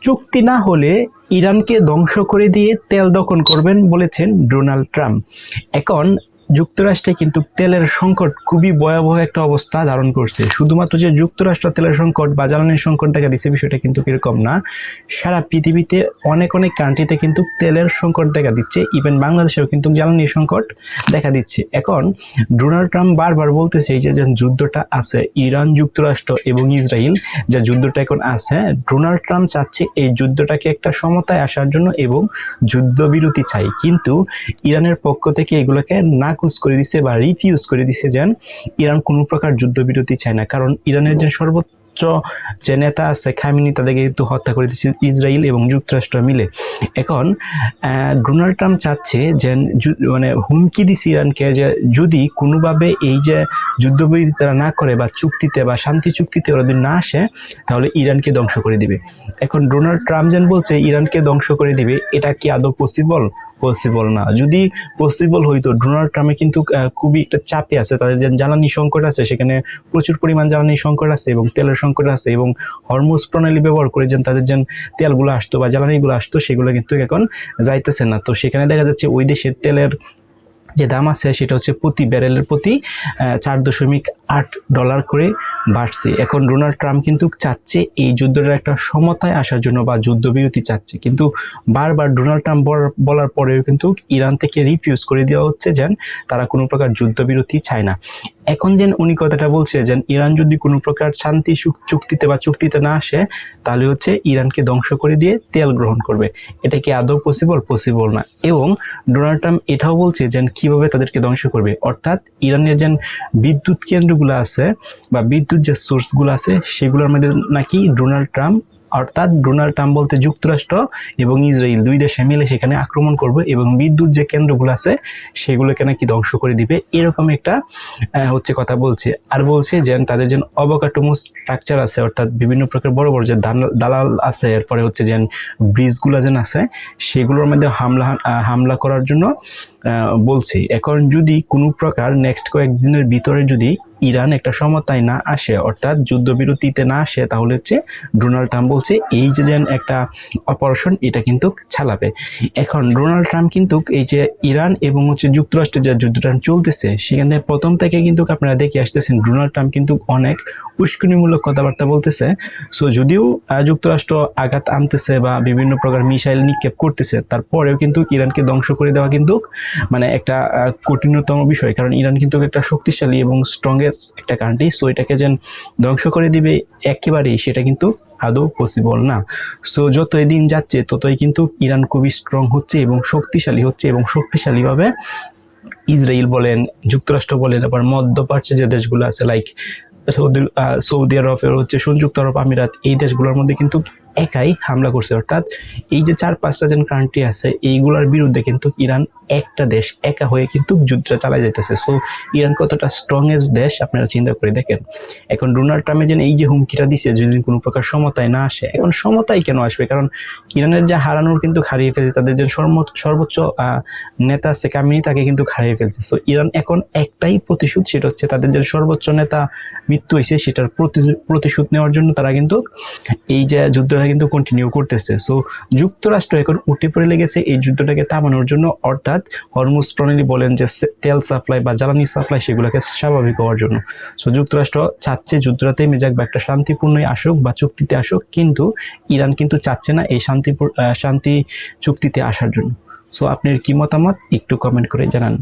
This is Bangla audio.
চুক্তি না হলে ইরানকে ধ্বংস করে দিয়ে তেল দখল করবেন বলেছেন ডোনাল্ড ট্রাম্প। এখন যুক্তরাষ্ট্রে কিন্তু তেলের সংকট খুবই ভয়াবহ একটা অবস্থা ধারণ করছে। শুধুমাত্র যে যুক্তরাষ্ট্র তেলের সংকট বা জ্বালানির সংকট দেখা দিচ্ছে বিষয়টা কিন্তু এরকম না। সারা পৃথিবীতে অনেক অনেক কান্ট্রিতে কিন্তু তেলের সংকট দেখা দিচ্ছে, ইভেন বাংলাদেশেও কিন্তু জ্বালানির সংকট দেখা দিচ্ছে। এখন ডোনাল্ড ট্রাম্প বারবার বলতেছে এই যে যুদ্ধটা আছে ইরান, যুক্তরাষ্ট্র এবং ইসরায়েল, যে যুদ্ধটা এখন আছে, ডোনাল্ড ট্রাম্প চাচ্ছে এই যুদ্ধটাকে একটা সমতায় আসার জন্য এবং যুদ্ধবিরতি চাই। কিন্তু ইরানের পক্ষ থেকে এগুলোকে নাকচ করে দিছে বা রিফিউজ করে দিছে, যেন ইরান কোনো প্রকার যুদ্ধবিরতি চায় না। কারণ ইরানের যে সর্বোচ্চ যে নেতা আছে খামেনি, তাদেরকে কিন্তু হত্যা করে দিচ্ছে ইসরায়েল এবং যুক্তরাষ্ট্র মিলে। এখন ডোনাল্ড ট্রাম্প চাচ্ছে যে মানে হুমকি দিচ্ছে ইরানকে যে যদি কোনোভাবে এই যে যুদ্ধবিরতি তারা না করে বা চুক্তিতে বা শান্তি চুক্তিতে ওরা যদি না আসে, তাহলে ইরানকে ধ্বংস করে দিবে। এখন ডোনাল্ড ট্রাম্প যেন বলছে ইরানকে ধ্বংস করে দিবে, এটা কি আদৌ পসিবল না। যদি পসিবল হইতো, ডোনাল্ড ট্রাম্পে কিন্তু খুবই একটা চাপে আছে, তাদের যে জ্বালানি সংকট আছে সেখানে প্রচুর পরিমাণ জ্বালানি সংকট আছে এবং তেলের সংকট আছে, এবং হরমুজ প্রণালী ব্যবহার করে যেন তাদের যে তেলগুলো আসতো বা জ্বালানিগুলো আসতো সেগুলো কিন্তু এখন যাইতেছে না। তো সেখানে দেখা যাচ্ছে ওই দেশের তেলের যে দাম আছে সেটা হচ্ছে প্রতি ব্যারেলের প্রতি $4.8 করে বাড়ছে। এখন ডোনাল্ড ট্রাম্প কিন্তু চাচ্ছে এই যুদ্ধটা একটা সমতায় আসার জন্য বা যুদ্ধবিরতি চাচ্ছে, কিন্তু বারবার ডোনাল্ড ট্রাম্প বলার পরেও কিন্তু ইরান থেকে রিফিউজ করে দেওয়া হচ্ছে, যেন তারা কোনো প্রকার যুদ্ধবিরতি চায় না। এখন যেন উনি কথাটা বলছে যেন ইরান যদি কোনো প্রকার শান্তি চুক্তিতে বা চুক্তিতে না আসে, তাহলে হচ্ছে ইরানকে ধ্বংস করে দিয়ে তেল গ্রহণ করবে। এটা কি আদৌ পসিবল না। এবং ডোনাল্ড ট্রাম্প এটাও বলছে যেন কিভাবে তাদেরকে ধ্বংস করবে, অর্থাৎ ইরানের যে বিদ্যুৎ কেন্দ্রগুলো আছে বা বিদ্যুৎ যে সোর্সগুলো আছে সেগুলোর মধ্যে নাকি ডোনাল্ড ট্রাম্প বলতে যুক্তরাষ্ট্র এবং ইসরায়েল দুই দেশে মিলে সেখানে আক্রমণ করবে এবং বিদ্যুৎ যে কেন্দ্রগুলো আছে সেগুলোকে নাকি ধ্বংস করে দিবে, এরকম একটা হচ্ছে কথা বলছে। আর বলছে যে তাদের যে অবকাঠামো স্ট্রাকচার আছে, অর্থাৎ বিভিন্ন প্রকার বড় বড় যে দালাল আছে, এরপরে হচ্ছে যে ব্রিজগুলো যেন আছে সেগুলোর মধ্যে হামলা করার জন্য বলছে। এখন যদি কোনো প্রকার নেক্সট কয়েকদিনের ভিতরে যদি ইরান একটা সমতায় না আসে, অর্থাৎ যুদ্ধবিরতিতে না আসে, তাহলে হচ্ছে ডোনাল্ড ট্রাম্প বলছে এই যে একটা অপারেশন এটা কিন্তু চালাবে। এখন ডোনাল্ড ট্রাম্প কিন্তু এই যে ইরান এবং হচ্ছে যুক্তরাষ্ট্রের যে যুদ্ধটা চলতেছে সেখানে প্রথম থেকে কিন্তু আপনারা দেখে আসতেছেন ডোনাল্ড ট্রাম্প কিন্তু অনেক উস্কানিমূলক কথাবার্তা বলতেছে। সো যদিও যুক্তরাষ্ট্র আঘাত আনতেছে বা বিভিন্ন প্রকার মিসাইল নিক্ষেপ করতেছে, তারপরেও কিন্তু ইরানকে ধ্বংস করে দেওয়া কিন্তু মানে একটা কঠিনতম বিষয়, কারণ ইরান কিন্তু একটা শক্তিশালী এবং স্ট্রংগেস্ট একটা কান্ট্রি। সো এটাকে যেন ধ্বংস করে দিবে একেবারেই, সেটা কিন্তু আদৌ পসিবল না। সো যতই দিন যাচ্ছে ততই কিন্তু ইরান খুবই স্ট্রং হচ্ছে এবং শক্তিশালী হচ্ছে, এবং শক্তিশালীভাবে ইসরায়েল বলেন, যুক্তরাষ্ট্র বলেন, আবার মধ্যপ্রাচ্যে যে দেশগুলো আছে লাইক সৌদি আরব, হচ্ছে সংযুক্ত আরব আমিরাত, এই দেশগুলোর মধ্যে কিন্তু একাই হামলা করছে। অর্থাৎ এই যে 4-5টা যে কান্ট্রি আছে এইগুলোর বিরুদ্ধে কিন্তু ইরান একটা দেশ একা হয়ে কিন্তু যুদ্ধ চালাই যাইতেছে। সো ইরান কতটা স্ট্রংগেস্ট দেশ আপনারা চিন্তা করে দেখেন। এখন ডোনাল্ড ট্রাম্পে যেন এই যে হুমকিটা দিচ্ছে যদি কোনো প্রকার সমতায় না আসে, এখন সমতায় কেন আসবে, কারণ ইরানের যা হারানোর কিন্তু হারিয়ে ফেলছে, তাদের যে সর্বোচ্চ নেতা আছে কামিনী, তাকে কিন্তু হারিয়ে ফেলছে। সো ইরান এখন একটাই প্রতিশোধ, সেটা হচ্ছে তাদের যে সর্বোচ্চ নেতা মৃত্যু হয়েছে সেটার প্রতিশোধ নেওয়ার জন্য তারা কিন্তু এই যে যুদ্ধটা কিন্তু কন্টিনিউ করতেছে। সো যুক্তরাষ্ট্র এখন উঠে পড়ে লেগেছে এই যুদ্ধটাকে থামানোর জন্য, অর্থাৎ হরমুজ প্রণালী বলেন যে তেল সাপ্লাই বা জ্বালানি সাপ্লাই সেগুলোকে স্বাভাবিক হওয়ার জন্য। সো যুক্তরাষ্ট্র চাচ্ছে যুদ্ধটা থেমে যাক বা একটা শান্তিপূর্ণ আসুক বা চুক্তিতে আসুক, কিন্তু ইরান কিন্তু চাচ্ছে না এই শান্তি চুক্তিতে আসার জন্য। সো আপনার কি মতামত একটু কমেন্ট করে জানান।